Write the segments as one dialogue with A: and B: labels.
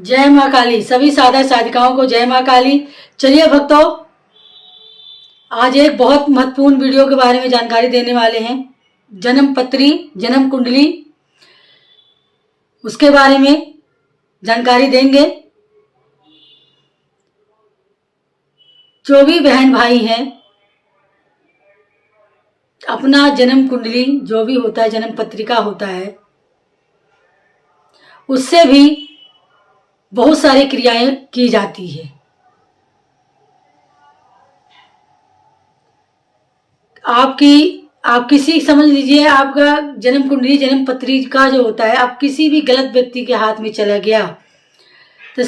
A: जय माँ काली। सभी साधक साधिकाओं को जय माँ काली। चलिए भक्तों, आज एक बहुत महत्वपूर्ण वीडियो के बारे में जानकारी देने वाले हैं। जन्म पत्री, जन्म कुंडली, उसके बारे में जानकारी देंगे। जो भी बहन भाई हैं, अपना जन्म कुंडली जो भी होता है, जन्म पत्रिका होता है, उससे भी बहुत सारी क्रियाएं की जाती है। आप किसी समझ लीजिए, आपका जन्म कुंडली जन्म पत्रिका जो होता है, आप किसी भी गलत व्यक्ति के हाथ में चला गया तो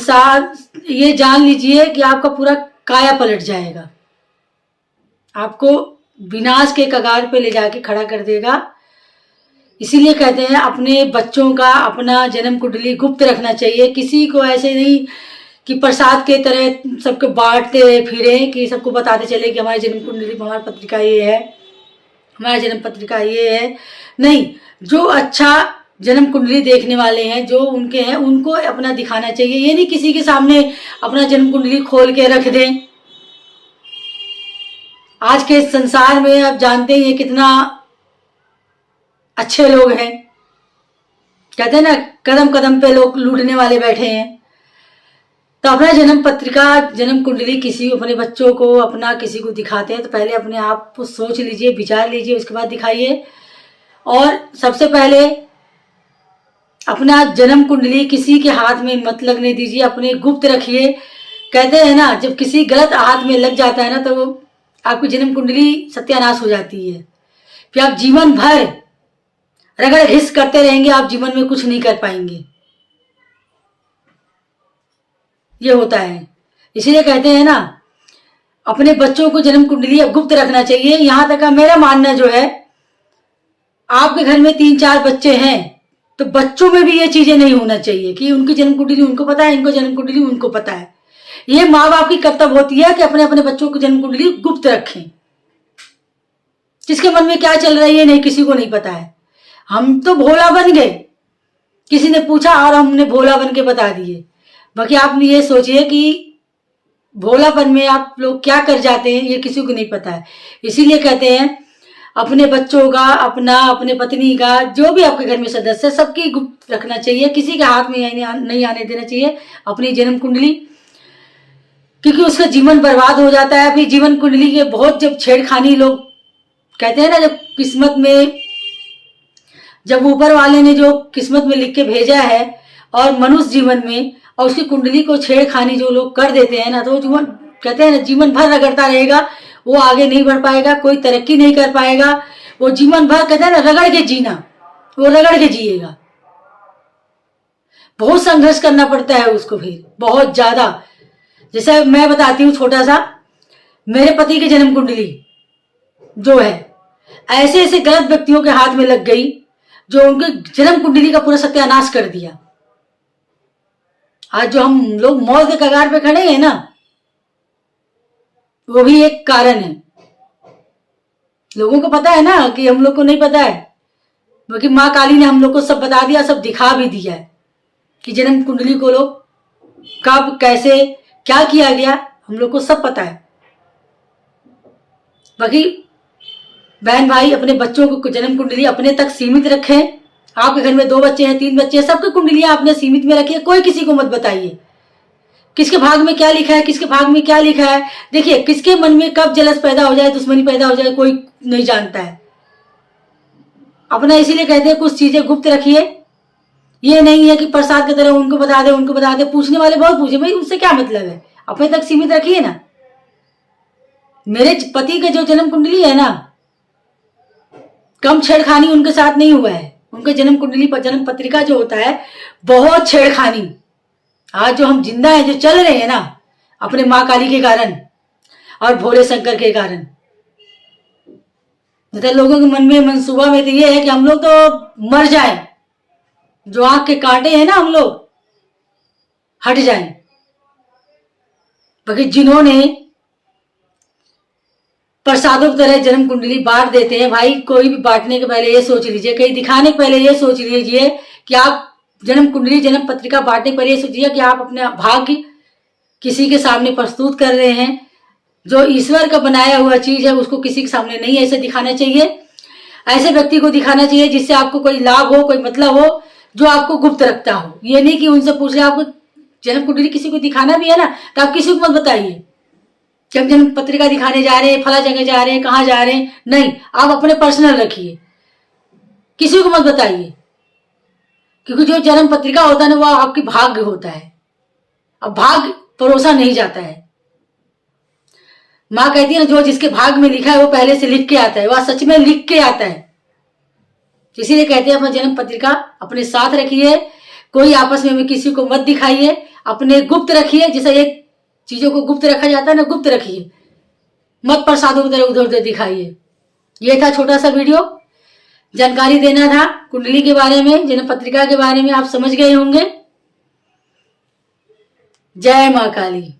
A: ये जान लीजिए कि आपका पूरा काया पलट जाएगा, आपको विनाश के कगार पे ले जाके खड़ा कर देगा। इसीलिए कहते हैं अपने बच्चों का अपना जन्म कुंडली गुप्त रखना चाहिए। किसी को ऐसे नहीं कि प्रसाद के तरह सबको बांटते फिरे, कि सबको बताते चले कि हमारी जन्म कुंडली, हमारी पत्रिका ये है, हमारा जन्म पत्रिका ये है। नहीं, जो अच्छा जन्म कुंडली देखने वाले हैं, जो उनके हैं, उनको अपना दिखाना चाहिए। ये नहीं किसी के सामने अपना जन्म कुंडली खोल के रख दें। आज के संसार में आप जानते हैं कितना अच्छे लोग हैं, कहते हैं ना, कदम कदम पे लोग लूटने वाले बैठे हैं। तो अपना जन्म पत्रिका जन्म कुंडली किसी अपने बच्चों को अपना किसी को दिखाते हैं तो पहले अपने आप को सोच लीजिए, विचार लीजिए, उसके बाद दिखाइए। और सबसे पहले अपना जन्म कुंडली किसी के हाथ में मत लगने दीजिए, अपने गुप्त रखिए। कहते हैं ना, जब किसी गलत हाथ में लग जाता है ना तो आपकी जन्म कुंडली सत्यानाश हो जाती है। फिर आप जीवन भर रगड़ घिस करते रहेंगे, आप जीवन में कुछ नहीं कर पाएंगे। ये होता है। इसीलिए कहते हैं ना, अपने बच्चों को जन्म कुंडली गुप्त रखना चाहिए। यहां तक का मेरा मानना जो है, आपके घर में 3-4 बच्चे हैं तो बच्चों में भी ये चीजें नहीं होना चाहिए कि उनकी जन्म कुंडली उनको पता है, इनको जन्म कुंडली उनको पता है। ये माँ बाप की कर्तव्य होती है कि अपने अपने बच्चों को जन्म कुंडली गुप्त रखें। किसके मन में क्या चल रहा है ये नहीं, किसी को नहीं पता है। हम तो भोला बन गए, किसी ने पूछा और हमने भोला बन के बता दिए। बाकी आप ये सोचिए कि भोलापन में आप लोग क्या कर जाते हैं, ये किसी को नहीं पता है। इसीलिए कहते हैं अपने बच्चों का, अपने पत्नी का, जो भी आपके घर में सदस्य, सबकी गुप्त रखना चाहिए। किसी के हाथ में नहीं आने देना चाहिए अपनी जन्म कुंडली, क्योंकि उसका जीवन बर्बाद हो जाता है। फिर जीवन कुंडली के बहुत जब छेड़खानी, लोग कहते हैं ना, जब किस्मत में, जब ऊपर वाले ने जो किस्मत में लिख के भेजा है और मनुष्य जीवन में, और उसकी कुंडली को छेड़खानी जो लोग कर देते हैं ना, तो जीवन, कहते हैं ना, जीवन भर रगड़ता रहेगा, वो आगे नहीं बढ़ पाएगा, कोई तरक्की नहीं कर पाएगा। वो जीवन भर, कहते हैं ना, रगड़ के जीना, वो रगड़ के जिएगा। बहुत संघर्ष करना पड़ता है उसको, फिर बहुत ज्यादा। जैसे मैं बताती हूँ छोटा सा, मेरे पति की जन्म कुंडली जो है, ऐसे ऐसे गलत व्यक्तियों के हाथ में लग गई जो उनके जन्म कुंडली का पूरा सत्यानाश कर दिया। आज जो हम लोग मौत के कगार पे खड़े हैं ना, वो भी एक कारण है। लोगों को पता है ना कि हम लोग को नहीं पता है, क्योंकि माँ काली ने हम लोग को सब बता दिया, सब दिखा भी दिया है कि जन्म कुंडली को लोग कब कैसे क्या किया गया, हम लोग को सब पता है। बाकी बहन भाई, अपने बच्चों को जन्म कुंडली अपने तक सीमित रखें। आपके घर में 2 बच्चे हैं, 3 बच्चे हैं, सबकी कुंडलियां आपने सीमित में रखिए। कोई किसी को मत बताइए किसके भाग में क्या लिखा है, किसके भाग में क्या लिखा है। देखिए, किसके मन में कब जलस पैदा हो जाए, दुश्मनी पैदा हो जाए, कोई नहीं जानता है अपना। इसीलिए कहते हैं कुछ चीजें गुप्त रखिए। ये नहीं है कि प्रसाद की तरह उनको बता दे, उनको बता दे। पूछने वाले बहुत पूछे, भाई उससे क्या मतलब है, अपने तक सीमित रखिए ना। मेरे पति का जो जन्म कुंडली है ना, कम छेड़खानी उनके साथ नहीं हुआ है। उनके जन्म कुंडली पर जन्म पत्रिका जो होता है, बहुत छेड़खानी। आज जो हम जिंदा हैं, जो चल रहे हैं ना, अपने माँ काली के कारण और भोले शंकर के कारण। मतलब लोगों के मन में, मनसूबा में तो ये है कि हम लोग तो मर जाएं, जो आंख के कांटे हैं ना, हम लोग हट जाएं। बाकी जिन्होंने प्रसादों की तरह जन्म कुंडली बांट देते हैं, भाई कोई भी बांटने के पहले ये सोच लीजिए, कहीं दिखाने के पहले ये सोच लीजिए कि आप जन्म कुंडली जन्म पत्रिका बांटने पर यह सोचिए कि आप अपना भाग्य किसी के सामने प्रस्तुत कर रहे हैं। जो ईश्वर का बनाया हुआ चीज है उसको किसी के सामने नहीं ऐसे दिखाना चाहिए। ऐसे व्यक्ति को दिखाना चाहिए जिससे आपको कोई लाभ हो, कोई मतलब हो, जो आपको गुप्त रखता हो। ये नहीं कि उनसे पूछ ले। आपको जन्म कुंडली किसी को दिखाना भी है ना तो आप किसी को मत बताइए कि हम जन्म पत्रिका दिखाने जा रहे हैं, फला जगह जा रहे हैं, कहाँ जा रहे हैं। नहीं, आप अपने पर्सनल रखिए, किसी को मत बताइए, क्योंकि जो जन्म पत्रिका होता है ना वो आपकी भाग्य होता है। अब भाग्य परोसा नहीं जाता है। माँ कहती है ना, जो जिसके भाग में लिखा है वो पहले से लिख के आता है। वह सच में लिख के आता है। इसीलिए कहते हैं अपना जन्म पत्रिका अपने साथ रखिए। कोई आपस में भी किसी को मत दिखाइए, अपने गुप्त रखिए। जैसे एक चीजों को गुप्त रखा जाता है ना, गुप्त रखिए, मत प्रसादों की तरह उधर उधर दिखाइए। ये था छोटा सा वीडियो, जानकारी देना था कुंडली के बारे में, जन्म पत्रिका के बारे में। आप समझ गए होंगे। जय माँ काली।